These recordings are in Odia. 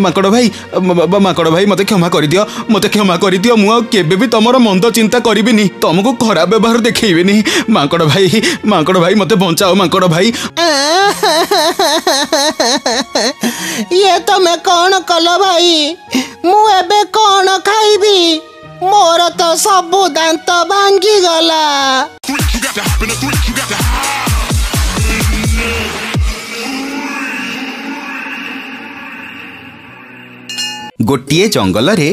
ମାଙ୍କଡ଼ ଭାଇ ମତେ କ୍ଷମା କରିଦିଅ, ମତେ କ୍ଷମା କରିଦିଅ। ମୁଁ ଆଉ କେବେ ବି ତମର ମନ୍ଦ ଚିନ୍ତା କରିବିନି, ତମକୁ ଖରାପ ବ୍ୟବହାର ଦେଖେଇବିନି। ମାଙ୍କଡ଼ ଭାଇ ମତେ ବଞ୍ଚାଅ ମାଙ୍କଡ଼ ଭାଇ। ଇଏ ତମେ କଣ କଲ ଭାଇ? ମୁଁ ଏବେ କଣ ଖାଇବି? ମୋର ତ ସବୁ ଦାନ୍ତ ଭାଙ୍ଗିଗଲା। ଗୋଟିଏ ଜଙ୍ଗଲରେ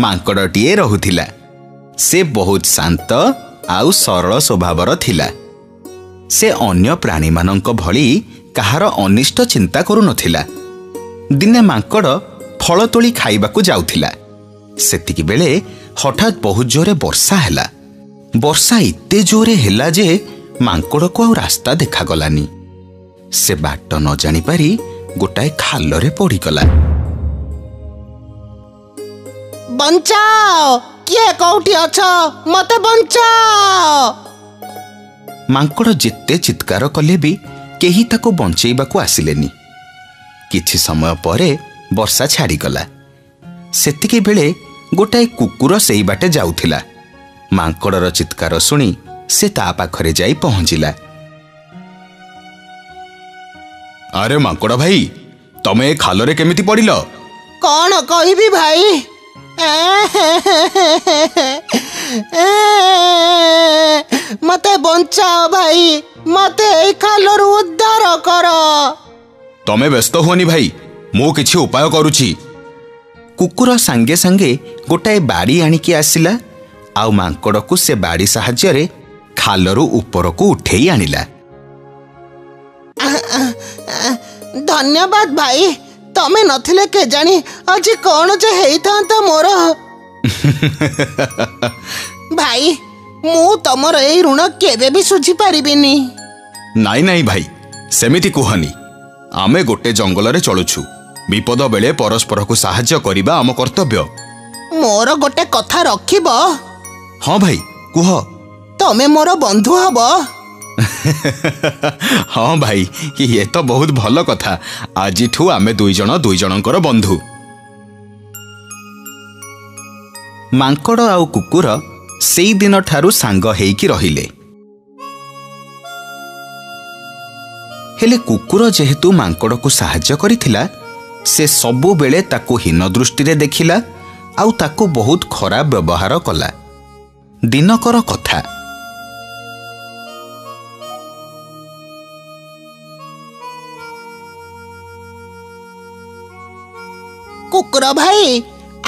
ମାଙ୍କଡ଼ଟିଏ ରହୁଥିଲା। ସେ ବହୁତ ଶାନ୍ତ ଆଉ ସରଳ ସ୍ୱଭାବର ଥିଲା। ସେ ଅନ୍ୟ ପ୍ରାଣୀମାନଙ୍କ ଭଳି କାହାର ଅନିଷ୍ଟ ଚିନ୍ତା କରୁନଥିଲା। ଦିନେ ମାଙ୍କଡ଼ ଫଳ ତୋଳି ଖାଇବାକୁ ଯାଉଥିଲା। ସେତିକି ବେଳେ ହଠାତ୍ ବହୁତ ଜୋରେ ବର୍ଷା ହେଲା। ବର୍ଷା ଏତେ ଜୋରେ ହେଲା ଯେ ମାଙ୍କଡ଼କୁ ଆଉ ରାସ୍ତା ଦେଖାଗଲାନି। ସେ ବାଟ ନ ଜାଣିପାରି ଗୋଟାଏ ଖାଲରେ ପଡ଼ିଗଲା। ବଞ୍ଚାଅ, କିଏ କୋଉଠି ଅଛ? ମତେ ବଞ୍ଚାଅ। ମାଙ୍କଡ଼ ଯେତେ ଚିତ୍କାର କଲେ ବି କେହି ତାକୁ ବଞ୍ଚେଇବାକୁ ଆସିଲେନି। କିଛି ସମୟ ପରେ ବର୍ଷା ଛାଡ଼ିଗଲା। ସେତିକି ବେଳେ ଗୋଟାଏ କୁକୁର ସେଇ ବାଟେ ଯାଉଥିଲା। ମାଙ୍କଡ଼ର ଚିତ୍କାର ଶୁଣି ସେ ତା ପାଖରେ ଯାଇ ପହଞ୍ଚିଲା। ଆରେ ମାଙ୍କଡ଼ ଭାଇ, ତମେ ଏ ଖାଲରେ କେମିତି ପଡ଼ିଲ? କଣ କହିବି ଭାଇ, ମତେ ବଞ୍ଚାଅ ଭାଇ, ମତେ ଏଇ ଖାଲରୁ ଉଦ୍ଧାର କର। ତମେ ବ୍ୟସ୍ତ ହୁଅନି ଭାଇ, ମୁଁ କିଛି ଉପାୟ କରୁଛି। କୁକୁର ସାଙ୍ଗେ ସାଙ୍ଗେ ଗୋଟାଏ ବାଡ଼ି ଆଣିକି ଆସିଲା ଆଉ ମାଙ୍କଡ଼କୁ ସେ ବାଡ଼ି ସାହାଯ୍ୟରେ ଖାଲରୁ ଉପରକୁ ଉଠେଇ ଆଣିଲା। ଧନ୍ୟବାଦ ଭାଇ, ତମେ ନଥିଲେ କେଜାଣି ଆଜି କଣ ଯେ ହେଇଥାନ୍ତା ମୋର। ଭାଇ, ମୁଁ ତମର ଏଇ ଋଣ କେବେ ବି ଶୁଝି ପାରିବିନି। ନାଇଁ ଭାଇ, ସେମିତି କୁହନି। ଆମେ ଗୋଟେ ଜଙ୍ଗଲରେ ଚଳୁଛୁ। ବିପଦ ବେଳେ ପରସ୍ପରକୁ ସାହାଯ୍ୟ କରିବା ଆମ କର୍ତ୍ତବ୍ୟ। ମୋର ଗୋଟେ କଥା ରଖିବ? ହଁ ଭାଇ, କୁହ। ତମେ ମୋର ବନ୍ଧୁ ହବ? ହଁ ଭାଇ, ଇଏ ତ ବହୁତ ଭଲ କଥା। ଆଜିଠୁ ଆମେ ଦୁଇ ଜଣଙ୍କର ବନ୍ଧୁ। ମାଙ୍କଡ଼ ଆଉ କୁକୁର ସେଇ ଦିନଠାରୁ ସାଙ୍ଗ ହେଇକି ରହିଲେ। ହେଲେ କୁକୁର ଯେହେତୁ ମାଙ୍କଡ଼କୁ ସାହାଯ୍ୟ କରିଥିଲା, ସେ ସବୁବେଳେ ତାକୁ ହୀନ ଦୃଷ୍ଟିରେ ଦେଖିଲା ଆଉ ତାକୁ ବହୁତ ଖରାପ ବ୍ୟବହାର କଲା। ଦିନକର କଥା। କୁକୁର ଭାଇ,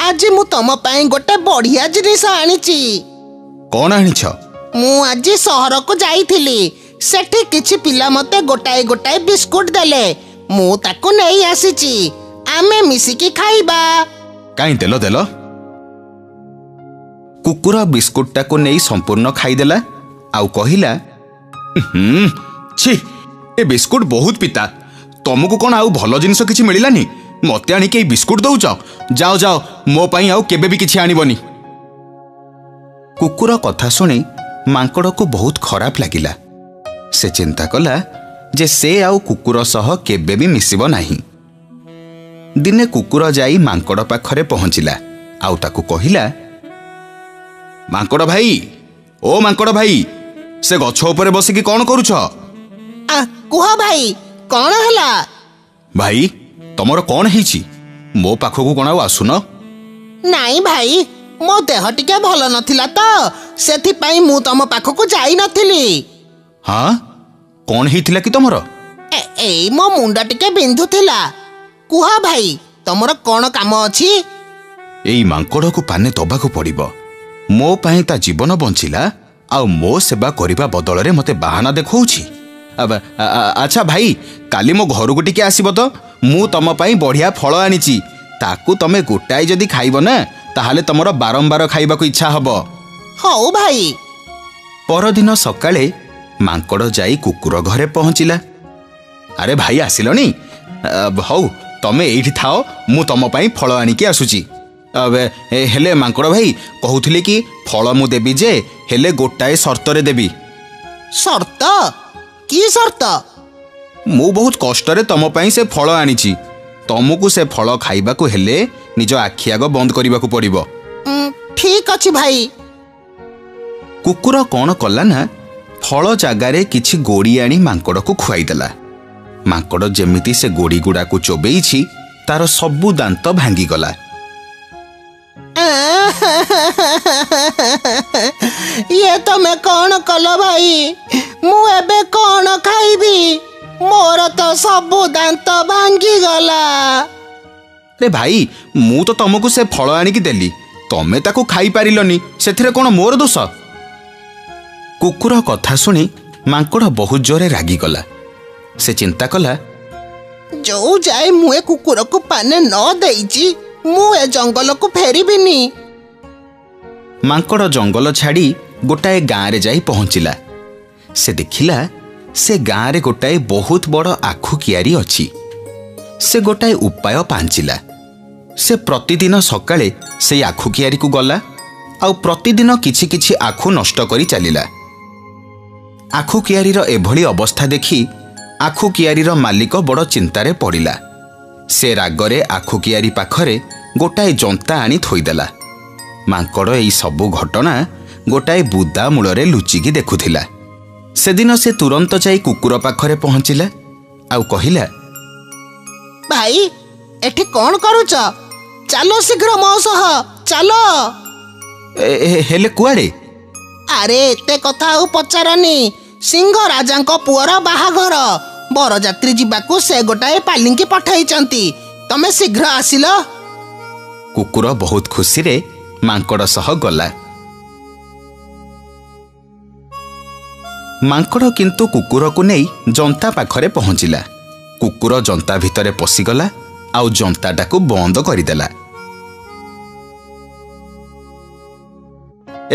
ଆଜି ମୁଁ ତମ ପାଇଁ ଗୋଟେ ବଢିଆ ଜିନିଷ ଆଣିଛି। କଣ ଆଣିଛ? ମୁଁ ଆଜି ସହରକୁ ଯାଇଥିଲି। ସେଠି କିଛି ପିଲା ମତେ ଗୋଟାଏ ବିସ୍କୁଟ ଦେଲେ। ମୁଁ ତାକୁ ନେଇ ଆସିଛି। ଆମେ ମିଶିକି ଖାଇବା। କାଇଁ ଦେଲ? କୁକୁର ବିସ୍କୁଟଟାକୁ ନେଇ ସମ୍ପୂର୍ଣ୍ଣ ଖାଇଦେଲା ଆଉ କହିଲା, ଛି, ଏ ବିସ୍କୁଟ ବହୁତ ପିତା। ତମକୁ କଣ ଆଉ ଭଲ ଜିନିଷ କିଛି ମିଳିଲାନି? ମତେ ଆଣିକି ଏଇ ବିସ୍କୁଟ ଦଉଛ? ଯାଅ, ମୋ ପାଇଁ ଆଉ କେବେ ବି କିଛି ଆଣିବନି। କୁକୁର କଥା ଶୁଣି ମାଙ୍କଡ଼କୁ ବହୁତ ଖରାପ ଲାଗିଲା। ସେ ଚିନ୍ତା କଲା ଯେ ସେ ଆଉ କୁକୁର ସହ କେବେ ବି ମିଶିବ ନାହିଁ। ଦିନେ କୁକୁର ଯାଇ ମାଙ୍କଡ଼ ପାଖରେ ପହଞ୍ଚିଲା ଆଉ ତାକୁ କହିଲା, ମାଙ୍କଡ଼ ଭାଇ, ଓ ମାଙ୍କଡ଼ ଭାଇ, ସେ ଗଛ ଉପରେ ବସିକି କଣ କରୁଛ? କୁହ ଭାଇ, କଣ ହେଲା? ଭାଇ, ତମର କଣ ହେଇଛି? ମୋ ପାଖକୁ କଣ ଆଉ ଆସୁନ? ନାଇଁ ଭାଇ, ମୋ ଦେହ ଟିକେ ଭଲ ନଥିଲା ତ, ସେଥିପାଇଁ ମୁଁ ତମ ପାଖକୁ ଯାଇ ନଥିଲି। ହଁ, କଣ ହେଇଥିଲା କି ତମର? ଏଇ ମୋ ମୁଣ୍ଡ ଟିକେ ବିନ୍ଧୁଥିଲା। କୁହ ଭାଇ, ତମର କଣ କାମ ଅଛି? ଏଇ ମାଙ୍କଡ଼କୁ ପାନେ ଦବାକୁ ପଡ଼ିବ। ମୋ ପାଇଁ ତା ଜୀବନ ବଞ୍ଚିଲା ଆଉ ମୋ ସେବା କରିବା ବଦଳରେ ମତେ ବାହାନା ଦେଖଉଛି। ଆଚ୍ଛା ଭାଇ, କାଲି ମୋ ଘରକୁ ଟିକେ ଆସିବ ତ? ମୁଁ ତମ ପାଇଁ ବଢିଆ ଫଳ ଆଣିଛି। ତାକୁ ତମେ ଗୋଟାଏ ଯଦି ଖାଇବ ନା, ତାହେଲେ ତମର ବାରମ୍ବାର ଖାଇବାକୁ ଇଚ୍ଛା ହବ। ହଉ ଭାଇ। ପରଦିନ ସକାଳେ ମାଙ୍କଡ଼ ଯାଇ କୁକୁର ଘରେ ପହଞ୍ଚିଲା। ଆରେ ଭାଇ, ଆସିଲଣି? ହଉ, ତମେ ଏଇଠି ଥାଅ, ମୁଁ ତମ ପାଇଁ ଫଳ ଆଣିକି ଆସୁଛି। ହେଲେ ମାଙ୍କଡ଼ ଭାଇ, କହୁଥିଲି କି ଫଳ ମୁଁ ଦେବି ଯେ, ହେଲେ ଗୋଟାଏ ସର୍ତ୍ତରେ ଦେବି। ସର୍ତ୍ତ? କି ସର୍ତ୍ତ? ମୁଁ ବହୁତ କଷ୍ଟରେ ତମ ପାଇଁ ସେ ଫଳ ଆଣିଛି। ତମକୁ ସେ ଫଳ ଖାଇବାକୁ ହେଲେ ନିଜ ଆଖି ଆଗ ବନ୍ଦ କରିବାକୁ ପଡ଼ିବ। ଠିକ ଅଛି ଭାଇ। କୁକୁର କ'ଣ କଲା ନା ଫଳ ଜାଗାରେ କିଛି ଗୋଡ଼ି ଆଣି ମାଙ୍କଡ଼କୁ ଖୁଆଇଦେଲା। ମାଙ୍କଡ଼ ଯେମିତି ସେ ଗୋଡ଼ି ଗୁଡ଼ାକୁ ଚୋବେଇଛି ତାର ସବୁ ଦାନ୍ତ ଭାଙ୍ଗିଗଲା। ଇଏ ତମେ କ'ଣ କଲ ଭାଇ? ମୁଁ ଏବେ କ'ଣ ଖାଇବି? ମୋର ତ ସବୁ ଦାନ୍ତ ଭାଙ୍ଗିଗଲା। ରେ ଭାଇ, ମୁଁ ତ ତମକୁ ସେ ଫଳ ଆଣିକି ଦେଲି, ତମେ ତାକୁ ଖାଇପାରିଲନି, ସେଥିରେ କ'ଣ ମୋର ଦୋଷ? କୁକୁର କଥା ଶୁଣି ମାଙ୍କଡ଼ ବହୁତ ଜୋରେ ରାଗିଗଲା। ସେ ଚିନ୍ତା କଲା, ଯୋଉ ଯାଏ ମୁଁ ଏ କୁକୁରକୁ ପାନେ ନ ଦେଇଛି ମୁଁ ଏ ଜଙ୍ଗଲକୁ ଫେରିବିନି। ମାଙ୍କଡ଼ ଜଙ୍ଗଲ ଛାଡ଼ି ଗୋଟାଏ ଗାଁରେ ଯାଇ ପହଞ୍ଚିଲା। ସେ ଦେଖିଲା ସେ ଗାଁରେ ଗୋଟାଏ ବହୁତ ବଡ଼ ଆଖୁ କିଆରି ଅଛି। ସେ ଗୋଟାଏ ଉପାୟ ପାଞ୍ଚିଲା। ସେ ପ୍ରତିଦିନ ସକାଳେ ସେଇ ଆଖୁ କିଆରିକୁ ଗଲା ଆଉ ପ୍ରତିଦିନ କିଛି କିଛି ଆଖୁ ନଷ୍ଟ କରି ଚାଲିଲା। ଆଖୁ କିଆରିର ଏଭଳି ଅବସ୍ଥା ଦେଖି ଆଖୁ କିଆରିର ମାଲିକ ବଡ଼ ଚିନ୍ତାରେ ପଡ଼ିଲା। ସେ ରାଗରେ ଆଖୁ କିଆରି ପାଖରେ ଗୋଟାଏ ଜନ୍ତା ଆଣି ଥୋଇଦେଲା। ମାଙ୍କଡ଼ ଏଇ ସବୁ ଘଟଣା ଗୋଟାଏ ବୁଦା ମୂଳରେ ଲୁଚିକି ଦେଖୁଥିଲା। ସେଦିନ ସେ ତୁରନ୍ତ ଯାଇ କୁକୁର ପାଖରେ ପହଞ୍ଚିଲା ଆଉ କହିଲା, ଭାଇ ଏଠି କ'ଣ କରୁଛ? ଚାଲ ଶୀଘ୍ର ମୋ ସହ ଚାଲ। ହେଲେ କୁଆଡ଼େ? ଆରେ ଏତେ କଥା ଆଉ ପଚାରନି। ସିଂହ ରାଜାଙ୍କ ପୁଅର ବାହାଘର, ବରଯାତ୍ରୀ ଯିବାକୁ ସେ ଗୋଟାଏ ପାଲିଙ୍କି ପଠାଇଛନ୍ତି, ତମେ ଶୀଘ୍ର ଆସିଲ। କୁକୁର ବହୁତ ଖୁସିରେ ମାଙ୍କଡ଼ ସହ ଗଲା। ମାଙ୍କଡ଼ କିନ୍ତୁ କୁକୁରକୁ ନେଇ ଜନ୍ତା ପାଖରେ ପହଞ୍ଚିଲା। କୁକୁର ଜନ୍ତା ଭିତରେ ପଶିଗଲା ଆଉ ଜନ୍ତାଟାକୁ ବନ୍ଦ କରିଦେଲା।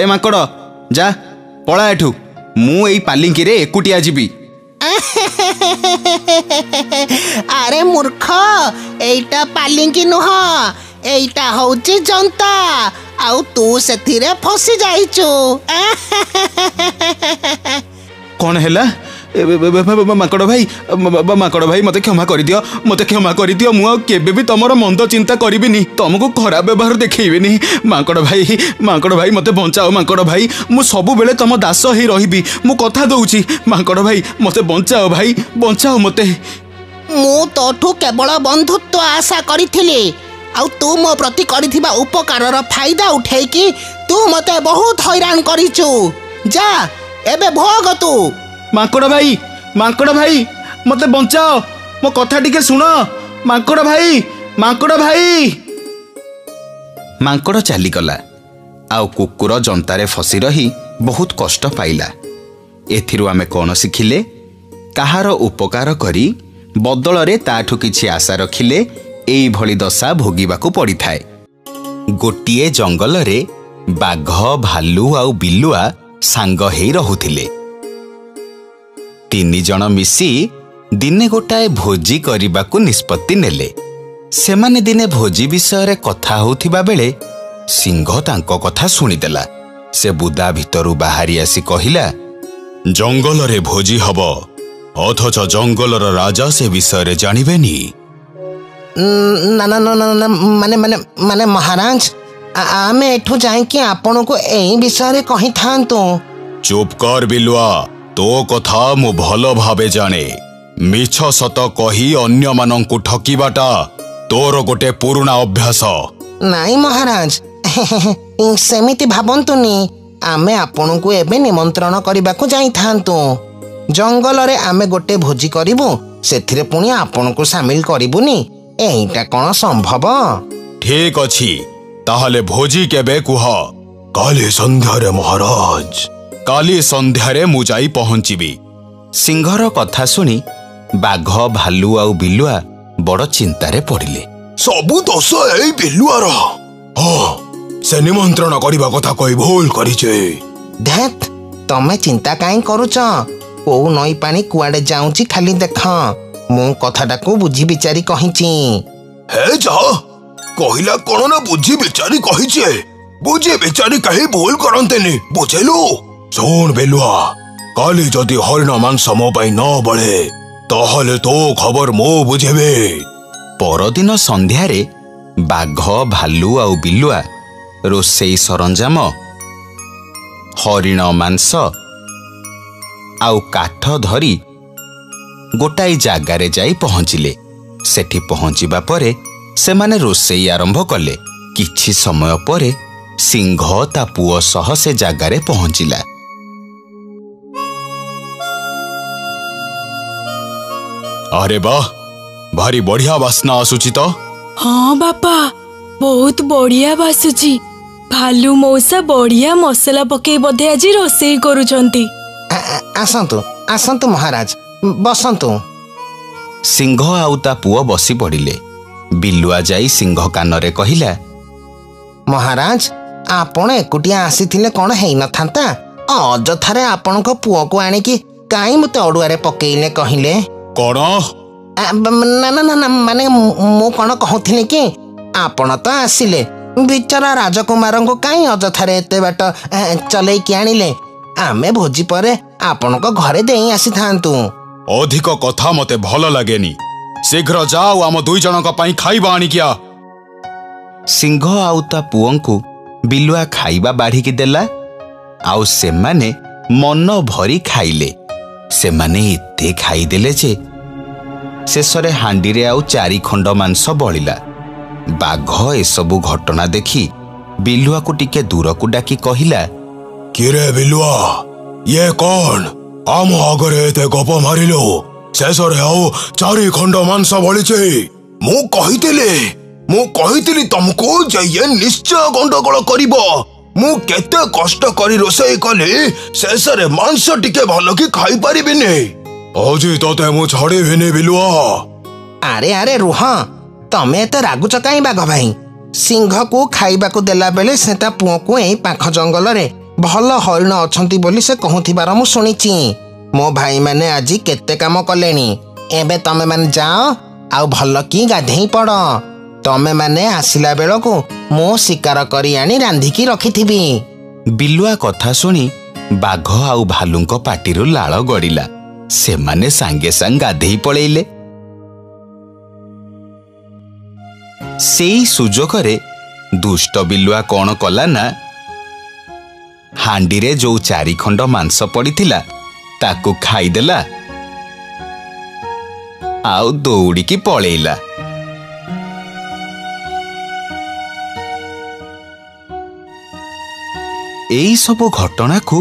ଏ ମାଙ୍କଡ଼, ଯା ପଳା ଏଠୁ, ମୁଁ ଏଇ ପାଲିଙ୍କିରେ ଏକୁଟିଆ ଯିବି। ଆରେ ମୂର୍ଖ, ଏଇଟା ପାଲିଙ୍କି ନୁହଁ, ଏଇଟା ହଉଛି ଜନ୍ତା, ଆଉ ତୁ ସେଥିରେ ଫସି ଯାଇଛୁ। କ'ଣ ହେଲା? ମାଙ୍କଡ଼ ଭାଇ ମୋତେ କ୍ଷମା କରିଦିଅ, ମୋତେ କ୍ଷମା କରିଦିଅ। ମୁଁ ଆଉ କେବେ ବି ତମର ମନ୍ଦ ଚିନ୍ତା କରିବିନି, ତମକୁ ଖରାପ ବ୍ୟବହାର ଦେଖେଇବିନି। ମାଙ୍କଡ଼ ଭାଇ ମୋତେ ବଞ୍ଚାଅ। ମାଙ୍କଡ଼ ଭାଇ, ମୁଁ ସବୁବେଳେ ତମ ଦାସ ହେଇ ରହିବି, ମୁଁ କଥା ଦଉଛି। ମାଙ୍କଡ଼ ଭାଇ ମୋତେ ବଞ୍ଚାଅ, ଭାଇ ବଞ୍ଚାଅ ମୋତେ। ମୁଁ ତୋଠୁ କେବଳ ବନ୍ଧୁତ୍ୱ ଆଶା କରିଥିଲି, ଆଉ ତୁ ମୋ ପ୍ରତି କରିଥିବା ଉପକାରର ଫାଇଦା ଉଠେଇକି ତୁ ମୋତେ ବହୁତ ହଇରାଣ କରିଛୁ। ଯା ଏବେ ଭୋଗ ତୁ। ମାଙ୍କଡ଼ ଭାଇ ମୋତେ ବଞ୍ଚାଅ, ମୋ କଥା ଟିକେ ଶୁଣ। ମାଙ୍କଡ଼ ଭାଇ। ମାଙ୍କଡ଼ ଚାଲିଗଲା ଆଉ କୁକୁର ଜନ୍ତାରେ ଫସି ରହି ବହୁତ କଷ୍ଟ ପାଇଲା। ଏଥିରୁ ଆମେ କ'ଣ ଶିଖିଲେ? କାହାର ଉପକାର କରି ବଦଳରେ ତାଠୁ କିଛି ଆଶା ରଖିଲେ ଏଇଭଳି ଦଶା ଭୋଗିବାକୁ ପଡ଼ିଥାଏ। ଗୋଟିଏ ଜଙ୍ଗଲରେ ବାଘ, ଭାଲୁ ଆଉ ବିଲୁଆ ସାଙ୍ଗ ହେଇ ରହୁଥିଲେ। ତିନି ଜଣ ମିଶି ଦିନେ ଗୋଟାଏ ଭୋଜି କରିବାକୁ ନିଷ୍ପତ୍ତି ନେଲେ। ସେମାନେ ଦିନେ ଭୋଜି ବିଷୟରେ କଥା ହେଉଥିବା ବେଳେ ସିଂହ ତାଙ୍କ କଥା ଶୁଣିଦେଲା। ସେ ବୁଦା ଭିତରୁ ବାହାରି ଆସି କହିଲା, ଜଙ୍ଗଲରେ ଭୋଜି ହବ, ଅଥଚ ଜଙ୍ଗଲର ରାଜା ସେ ବିଷୟରେ ଜାଣିବେନି। ମାନେ ମହାରାଜ, ଆମେ ଏଠୁ ଯାଇକି ଆପଣଙ୍କୁ ଏଇ ବିଷୟରେ କହିଥାନ୍ତୁ। ଚୁପ୍ କର ବିଲୁଆ, ତୋ କଥା ମୁଁ ଭଲ ଭାବେ ଜାଣେ। ମିଛ ସତ କହି ଅନ୍ୟମାନଙ୍କୁ ଠକିବାଟା ତୋର ଗୋଟେ ପୁରୁଣା ଅଭ୍ୟାସ। ନାଇଁ ମହାରାଜ, ସେମିତି ଭାବନ୍ତୁନି। ଆମେ ଆପଣଙ୍କୁ ଏବେ ନିମନ୍ତ୍ରଣ କରିବାକୁ ଯାଇଥାନ୍ତୁ। ଜଙ୍ଗଲରେ ଆମେ ଗୋଟେ ଭୋଜି କରିବୁ, ସେଥିରେ ପୁଣି ଆପଣଙ୍କୁ ସାମିଲ କରିବୁନି, ଏଇଟା କ'ଣ ସମ୍ଭବ? ଠିକ ଅଛି, ତାହେଲେ ଭୋଜି କେବେ କୁହ? କାଲି ସନ୍ଧ୍ୟାରେ ମହାରାଜ। କାଲି ସନ୍ଧ୍ୟାରେ ମୁଁ ଯାଇ ପହଞ୍ଚିବି। ସିଂହର କଥା ଶୁଣି ବାଘ, ଭାଲୁ ଆଉ ବିଲୁଆ ବଡ଼ ଚିନ୍ତାରେ ପଡ଼ିଲେ। ସବୁ ଦୋଷ ଏଇ ବିଲୁଆର। ହଁ, ସେ ନିମନ୍ତ୍ରଣ କରିବା କଥା କହି ଭୁଲ କରିଛେ। ଧେତ୍, ତମେ ଚିନ୍ତା କାହିଁ କରୁଛ? କୋଉ ନଈ ପାଣି କୁଆଡେ ଯାଉଛି ଖାଲି ଦେଖ। ମୁଁ କଥାଟାକୁ ବୁଝି ବିଚାରି କହିଛି। ହେ ଯା, କହିଲା କ'ଣ ନା ବୁଝି ବିଚାରି କହିଛେ। ବୁଝି ବିଚାରି କେହି ଭୁଲ କରନ୍ତେନି, ବୁଝିଲୁ? ଶୁଣ ବେଲୁଆ, କାଲି ଯଦି ହରିଣ ମାଂସ ମୋ ପାଇଁ ନ ବଳେ ତାହେଲେ ତୋ ଖବର ମୁଁ ବୁଝିବି। ପରଦିନ ସନ୍ଧ୍ୟାରେ ବାଘ, ଭାଲୁ ଆଉ ବିଲୁଆ ରୋଷେଇ ସରଞ୍ଜାମ, ହରିଣ ମାଂସ ଆଉ କାଠ ଧରି ଗୋଟାଏ ଜାଗାରେ ଯାଇ ପହଞ୍ଚିଲେ। ସେଠି ପହଞ୍ଚିବା ପରେ ସେମାନେ ରୋଷେଇ ଆରମ୍ଭ କଲେ। କିଛି ସମୟ ପରେ ସିଂହ ତା ପୁଅ ସହ ସେ ଜାଗାରେ ପହଞ୍ଚିଲା। ଆରେ ବାଃ, ଭାରି ବଢିଆ ବାସ୍ନା ଆସୁଛି ତ। ହଁ ବାପା, ବହୁତ ବଢିଆ ବାସୁଛି। ଭାଲୁ ମଉସା ବଢିଆ ମସଲା ପକେଇ ବୋଧେ ଆଜି ରୋଷେଇ କରୁଛନ୍ତି। ଆସନ୍ତୁ ଆସନ୍ତୁ ମହାରାଜ, ବସନ୍ତୁ। ସିଂହ ଆଉ ତା ପୁଅ ବସି ପଡ଼ିଲେ। ବିଲୁଆ ଯାଇ ସିଂହ କାନରେ କହିଲା, ମହାରାଜ, ଆପଣ ଏକୁଟିଆ ଆସିଥିଲେ କଣ ହେଇନଥାନ୍ତା? ଅଯଥାରେ ଆପଣଙ୍କ ପୁଅକୁ ଆଣିକି କାହିଁ ମୋତେ ଅଡୁଆରେ ପକେଇଲେ କହିଲେ? କଣ? ନା ନା ନା, ମାନେ ମୁଁ କଣ କହୁଥିଲି କି, ଆପଣ ତ ଆସିଲେ, ବିଚରା ରାଜକୁମାରଙ୍କୁ କାହିଁ ଅଯଥାରେ ଏତେ ବାଟ ଚଲେଇକି ଆଣିଲେ? ଆମେ ଭୋଜି ପରେ ଆପଣଙ୍କ ଘରେ ଦେଇ ଆସିଥାନ୍ତୁ। ଅଧିକ କଥା ମତେ ଭଲ ଲାଗେନି। ଶୀଘ୍ର ଯାଅ, ଆମ ଦୁଇ ଜଣଙ୍କ ପାଇଁ ଖାଇବା ଆଣିକି ଆ। ସିଂହ ଆଉ ତା ପୁଅଙ୍କୁ ବିଲୁଆ ଖାଇବା ବାଢ଼ିକି ଦେଲା ଆଉ ସେମାନେ ମନ ଭରି ଖାଇଲେ। ସେମାନେ ଏତେ ଖାଇଦେଲେ ଯେ ଶେଷରେ ହାଣ୍ଡିରେ ଆଉ 4 ଖଣ୍ଡ ମାଂସ ବଳିଲା। ବାଘ ଏସବୁ ଘଟଣା ଦେଖି ବିଲୁଆକୁ ଟିକେ ଦୂରକୁ ଡାକି କହିଲା, କିରେ ବିଲୁଆ, ଇଏ କଣ? ଆମ ଆଗରେ ଏତେ ଗପ ମାରିଲୁ, ଶେଷରେ ଆଉ 4 ଖଣ୍ଡ ମାଂସ ବଳିଛି। ମୁଁ କହିଥିଲି ତମକୁ ଯେ ଇଏ ନିଶ୍ଚୟ ଗଣ୍ଡଗୋଳ କରିବ। ମୁଁ କେତେ କଷ୍ଟ କରି ରୋଷେଇ କଲି, ଶେଷରେ ମାଂସ ଟିକେ ଭଲ କି ଖାଇପାରିବିନି। ଆଜି ତତେ ମୁଁ ଛାଡ଼ିବିନି ବିଲୁଆ। ଆରେ ଆରେ ରୁହ, ତମେ ଏତେ ରାଗୁଛ କାହିଁ ବାଘ ଭାଇ? ସିଂହକୁ ଖାଇବାକୁ ଦେଲା ବେଳେ ସେ ତା ପୁଅକୁ ଏଇ ପାଖ ଜଙ୍ଗଲରେ ଭଲ ହରିଣ ଅଛନ୍ତି ବୋଲି ସେ କହୁଥିବାର ମୁଁ ଶୁଣିଛି। ମୋ ଭାଇମାନେ ଆଜି କେତେ କାମ କଲେଣି। ଏବେ ତମେ ମାନେ ଯାଅ ଆଉ ଭଲ କି ଗାଧେଇ ପଡ। ତମେ ମାନେ ଆସିଲା ବେଳକୁ ମୁଁ ଶିକାର କରି ଆଣି ରାନ୍ଧିକି ରଖିଥିବି। ବିଲୁଆ କଥା ଶୁଣି ବାଘ ଆଉ ଭାଲୁଙ୍କ ପାଟିରୁ ଲାଳ ଗଡ଼ିଲା। ସେମାନେ ସାଙ୍ଗେ ସାଙ୍ଗେ ଗାଧେଇ ପଳେଇଲେ। ସେଇ ସୁଯୋଗରେ ଦୁଷ୍ଟ ବିଲୁଆ କଣ କଲା ନା, ହାଣ୍ଡିରେ ଯୋଉ 4 ଖଣ୍ଡ ମାଂସ ପଡ଼ିଥିଲା ତାକୁ ଖାଇଦେଲା ଆଉ ଦୌଡ଼ିକି ପଳେଇଲା। ଏଇ ସବୁ ଘଟଣାକୁ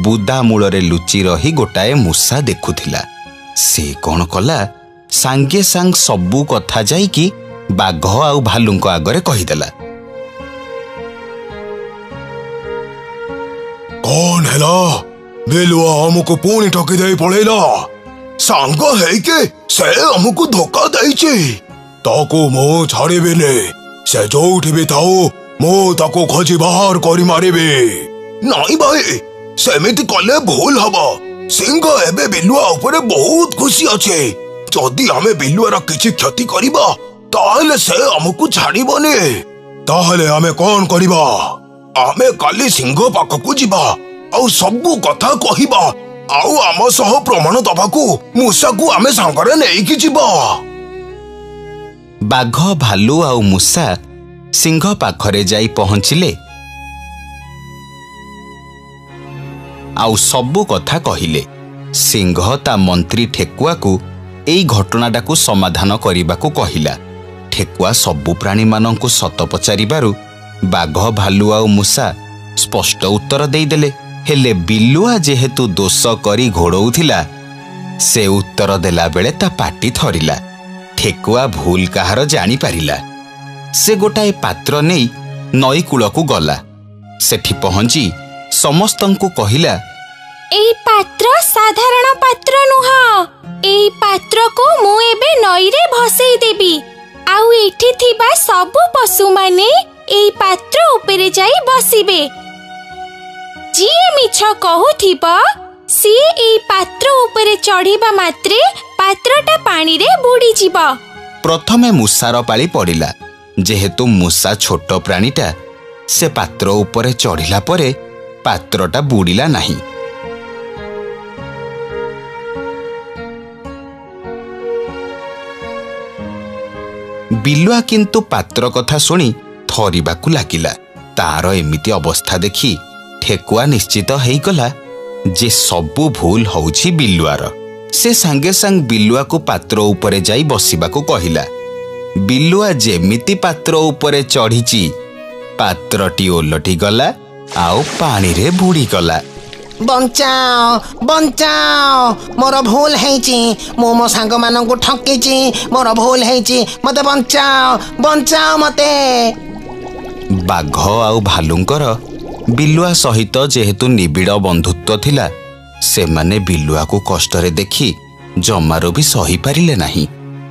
ବୁଦା ମୂଳରେ ଲୁଚି ରହି ଗୋଟାଏ ମୂଷା ଦେଖୁଥିଲା। ସେ କଣ କଲା, ସାଙ୍ଗେ ସାଙ୍ଗେ ସବୁ କଥା ଯାଇକି ବାଘ ଆଉ ଭାଲୁଙ୍କ ଆଗରେ କହିଦେଲା। କଣ ହେଲା? ବିଲୁଆ ଆମକୁ ପୁଣି ଠକି ଦେଇ ପଳେଇଲା। ସାଙ୍ଗ ହେଇକି ସେ ଆମକୁ ଧୋକା ଦେଇଛି। ତାକୁ ମୁଁ ଛାଡ଼ିବିନି। ସେ ଯୋଉଠି ବି ଥାଉ, ମୁଁ ତାକୁ ଖୋଜି ବାହାର କରି ମାରିବି। ନାଇଁ ଭାଇ, ସେମିତି କଲେ ଭୁଲ ହବ। ସିଂହ ଏବେ ବିଲୁଆ ଉପରେ ବହୁତ ଖୁସି ଅଛି। ଯଦି ଆମେ ବିଲୁଆର କିଛି କ୍ଷତି କରିବା, ତାହେଲେ ସେ ଆମକୁ ଛାଡ଼ିବନି। ତାହେଲେ ଆମେ କଣ କରିବା? ଆମେ କାଲି ସିଂହ ପାଖକୁ ଯିବା ଆଉ ସବୁ କଥା କହିବା, ଆଉ ଆମ ସହ ପ୍ରମାଣ ଦବାକୁ ମୂଷାକୁ ଆମେ ସାଙ୍ଗରେ ନେଇକି ଯିବା। ବାଘ, ଭାଲୁ ଆଉ ମୂଷା ସିଂହ ପାଖରେ ଯାଇ ପହଞ୍ଚିଲେ ଆଉ ସବୁ କଥା କହିଲେ। ସିଂହ ତା ମନ୍ତ୍ରୀ ଠେକୁଆକୁ ଏଇ ଘଟଣାଟାକୁ ସମାଧାନ କରିବାକୁ କହିଲା। ଠେକୁଆ ସବୁ ପ୍ରାଣୀମାନଙ୍କୁ ସତ ପଚାରିବାରୁ ବାଘ, ଭାଲୁ ଆଉ ମୂଷା ସ୍ପଷ୍ଟ ଉତ୍ତର ଦେଇଦେଲେ। ହେଲେ ବିଲୁଆ ଯେହେତୁ ଦୋଷ କରି ଘୋଡ଼ଉଥିଲା, ସେ ଉତ୍ତର ଦେଲା ବେଳେ ତା ପାଟି ଥରିଲା। ଠେକୁଆ ଭୁଲ କାହାର ଜାଣିପାରିଲା। ସେ ଗୋଟାଏ ପାତ୍ର ନେଇ ନଈ କୂଳକୁ ଗଲା। ସେଠି ପହଞ୍ଚି ସମସ୍ତଙ୍କୁ କହିଲା, ଏଇ ପାତ୍ର ସାଧାରଣ ପାତ୍ର ନୁହଁ। ଏଇ ପାତ୍ରକୁ ମୁଁ ଏବେ ନଈରେ ଭସେଇ ଦେବି, ଆଉ ଏଠି ଥିବା ସବୁ ପଶୁମାନେ ଏଇ ପାତ୍ର ଉପରେ ଯାଇ ବସିବେ। ଯିଏ ମିଛ କହୁଥିବ, ସିଏ ଏଇ ପାତ୍ର ଉପରେ ଚଢ଼ିବା ମାତ୍ରେ ପାତ୍ରଟା ପାଣିରେ ବୁଡ଼ିଯିବ। ପ୍ରଥମେ ମୂଷାର ପାଳି ପଡ଼ିଲା। ଯେହେତୁ ମୂଷା ଛୋଟ ପ୍ରାଣୀଟା, ସେ ପାତ୍ର ଉପରେ ଚଢ଼ିଲା ପରେ ପାତ୍ରଟା ବୁଡ଼ିଲା ନାହିଁ। ବିଲୁଆ କିନ୍ତୁ ପାତ୍ର କଥା ଶୁଣି ଥରିବାକୁ ଲାଗିଲା। ତାର ଏମିତି ଅବସ୍ଥା ଦେଖି ଠେକୁଆ ନିଶ୍ଚିତ ହେଇଗଲା ଯେ ସବୁ ଭୁଲ ହଉଛି ବିଲୁଆର। ସେ ସାଙ୍ଗେ ସାଙ୍ଗେ ବିଲୁଆକୁ ପାତ୍ର ଉପରେ ଯାଇ ବସିବାକୁ କହିଲା। ବିଲୁଆ ଯେମିତି ପାତ୍ର ଉପରେ ଚଢ଼ିଛି, ପାତ୍ରଟି ଓଲଟି ଗଲା ଆଉ ପାଣିରେ ବୁଡ଼ିଗଲା। ବଞ୍ଚାଅ ବଞ୍ଚାଅ, ମୋର ଭୁଲ ହେଇଛି, ମୁଁ ମୋ ସାଙ୍ଗମାନଙ୍କୁ ଠକିଛି, ମୋର ଭୁଲ ହେଇଛି, ମତେ ବଞ୍ଚାଅ ବଞ୍ଚାଅ ମତେ। ବାଘ ଆଉ ଭାଲୁଙ୍କର ବିଲୁଆ ସହିତ ଯେହେତୁ ନିବିଡ଼ ବନ୍ଧୁତ୍ୱ ଥିଲା, ସେମାନେ ବିଲୁଆକୁ କଷ୍ଟରେ ଦେଖି ଜମାରୁ ବି ସହିପାରିଲେ ନାହିଁ।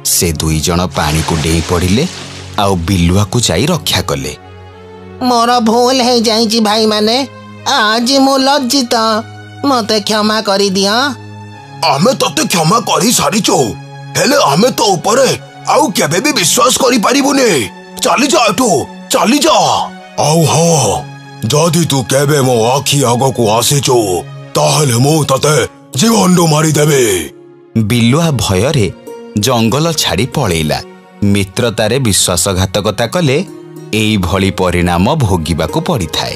ସେ ଦୁଇ ଜଣ ପାଣିକୁ ଡେଇଁ ପଡ଼ିଲେ ଆଉ ବିଲୁଆକୁ ଯାଇ ରକ୍ଷା କଲେ। ମୋର ଭୁଲ ହେଇଯାଇଛି ଭାଇମାନେ, ଆଜି ମୁଁ ଲଜ୍ଜିତ, ମତେ କ୍ଷମା କରିଦିଅ। ଆମେ ତତେ କ୍ଷମା କରି ସାରିଛୁ, ହେଲେ ଆମେ ତୋ ଉପରେ ଆଉ କେବେ ବି ବିଶ୍ୱାସ କରିପାରିବୁନି। ଚାଲିଯା ଏଠୁ, ଚାଲିଯା। ଆଉ ହଁ, ଯଦି ତୁ କେବେ ମୋ ଆଖି ଆଗକୁ ଆସିଛୁ ତାହେଲେ ମୁଁ ତତେ ଜୀବନରୁ ମାରିଦେବି। ବିଲୁଆ ଭୟରେ ଜଙ୍ଗଲ ଛାଡ଼ି ପଳେଇଲା। ମିତ୍ରତାରେ ବିଶ୍ୱାସଘାତକତା କଲେ ଏଇଭଳି ପରିଣାମ ଭୋଗିବାକୁ ପଡ଼ିଥାଏ।